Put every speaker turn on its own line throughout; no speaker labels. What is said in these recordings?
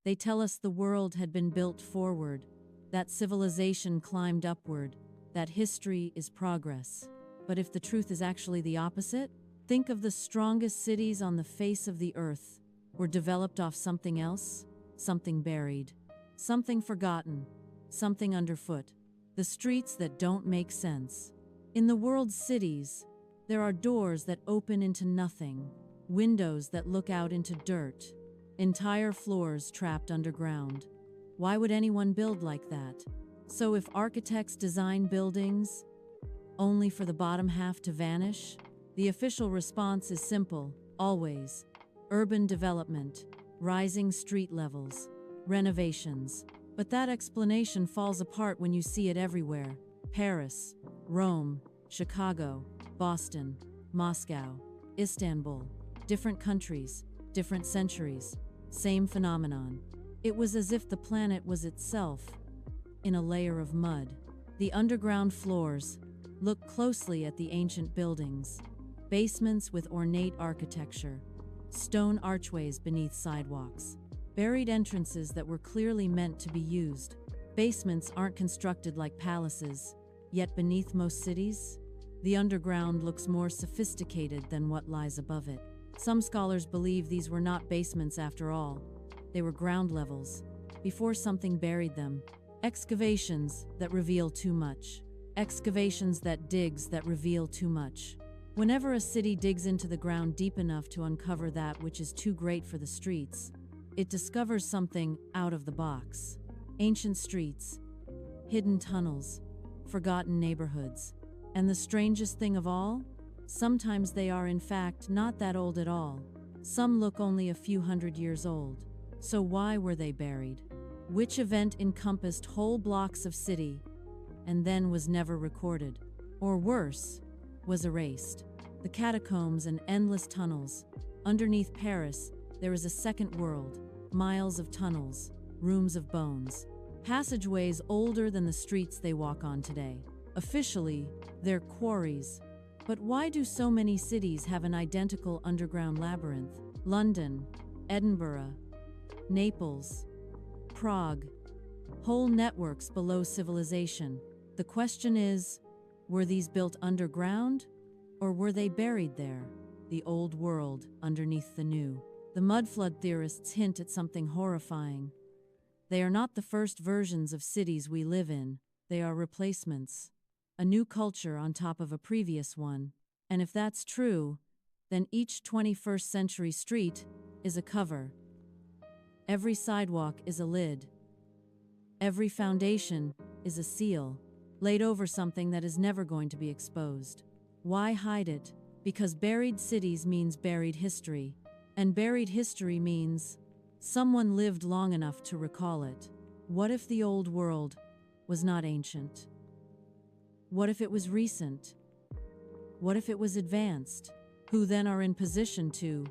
They tell us the world had been built forward, that civilization climbed upward, that history is progress. But if the truth is actually the opposite, think of the strongest cities on the face of the earth were developed off something else, something buried, something forgotten, something underfoot. The streets that don't make sense. In the world's cities, there are doors that open into nothing, windows that look out into dirt, entire floors trapped underground. Why would anyone build like that? So if architects design buildings only for the bottom half to vanish, the official response is simple, always. Urban development, rising street levels, renovations. But that explanation falls apart when you see it everywhere. Paris, Rome, Chicago, Boston, Moscow, Istanbul. Different countries, different centuries, same phenomenon. It was as if the planet was itself in a layer of mud. The underground floors. Look closely at the ancient buildings. Basements with ornate architecture. Stone archways beneath sidewalks. Buried entrances that were clearly meant to be used. Basements aren't constructed like palaces, yet beneath most cities, the underground looks more sophisticated than what lies above it. Some scholars believe these were not basements after all. They were ground levels, before something buried them. Excavations that reveal too much. Excavations that reveal too much. Whenever a city digs into the ground deep enough to uncover that which is too great for the streets, it discovers something out of the box. Ancient streets, hidden tunnels, forgotten neighborhoods. And the strangest thing of all? Sometimes they are in fact not that old at all. Some look only a few hundred years old. So why were they buried? Which event encompassed whole blocks of city and then was never recorded? Or worse, was erased? The catacombs and endless tunnels. Underneath Paris, there is a second world. Miles of tunnels, rooms of bones, passageways older than the streets they walk on today. Officially, they're quarries. But why do so many cities have an identical underground labyrinth? London, Edinburgh, Naples, Prague, whole networks below civilization. The question is, were these built underground, or were they buried there? The old world underneath the new. The Mudflood theorists hint at something horrifying. They are not the first versions of cities we live in, they are replacements. A new culture on top of a previous one. And if that's true, then each 21st century street is a cover. Every sidewalk is a lid. Every foundation is a seal, laid over something that is never going to be exposed. Why hide it? Because buried cities means buried history. And buried history means someone lived long enough to recall it. What if the old world was not ancient? What if it was recent? What if it was advanced? Who then are in position to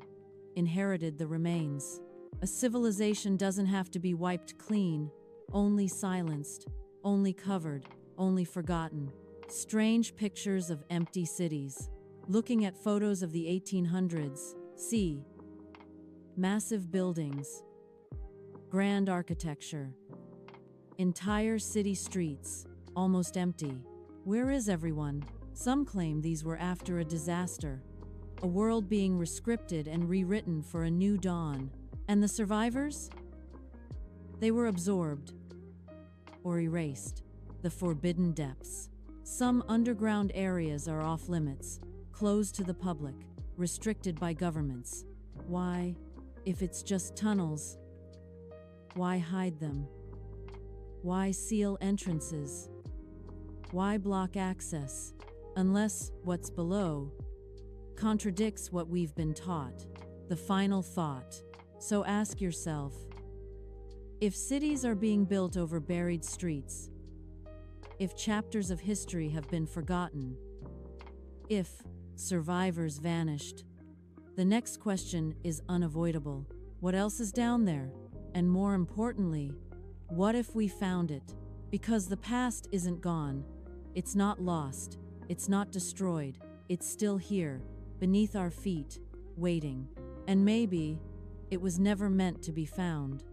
inherit the remains? A civilization doesn't have to be wiped clean, only silenced, only covered, only forgotten. Strange pictures of empty cities. Looking at photos of the 1800s, see massive buildings, grand architecture, entire city streets, almost empty. Where is everyone? Some claim these were after a disaster, a world being rescripted and rewritten for a new dawn. And the survivors? They were absorbed or erased. The forbidden depths. Some underground areas are off limits, closed to the public, restricted by governments. Why? If it's just tunnels, why hide them? Why seal entrances? Why block access? Unless what's below contradicts what we've been taught. The final thought. So ask yourself, if cities are being built over buried streets, if chapters of history have been forgotten, if survivors vanished, the next question is unavoidable. What else is down there? And more importantly, what if we found it? Because the past isn't gone. It's not lost. It's not destroyed. It's still here, beneath our feet, waiting. And maybe it was never meant to be found.